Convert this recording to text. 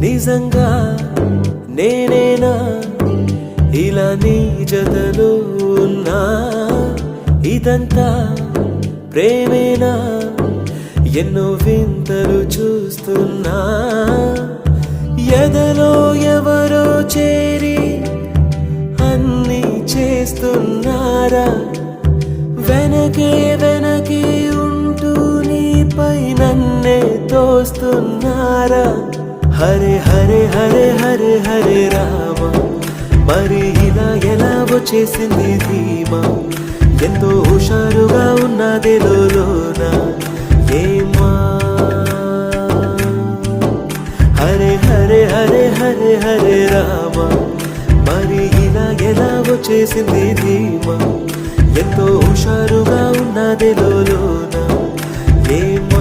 నిజంగా నేనేనా ఇలా నీ జతలో ఉన్నా ఇదంతా ప్రేమేనా ఎన్నో వింతలు చూస్తున్నా ఎదలో ఎవరో చేరి అన్నీ చేస్తున్నారా వెనకే వెనకే ఉంటూ నీపై నన్నే తోస్తున్నారా హరే హరే హరే హరే హరే రామ మరి ఇలా ఎలా వచ్చేసింది ధీమా ఎంతో హుషారుగా ఉన్నదే లోన ఏమా హరే హరే హరే హరే హరే రామ మరి ఇలా ఎలా వచ్చేసింది ధీమా ఎంతో హుషారుగా ఉన్నదే లోన ఏమా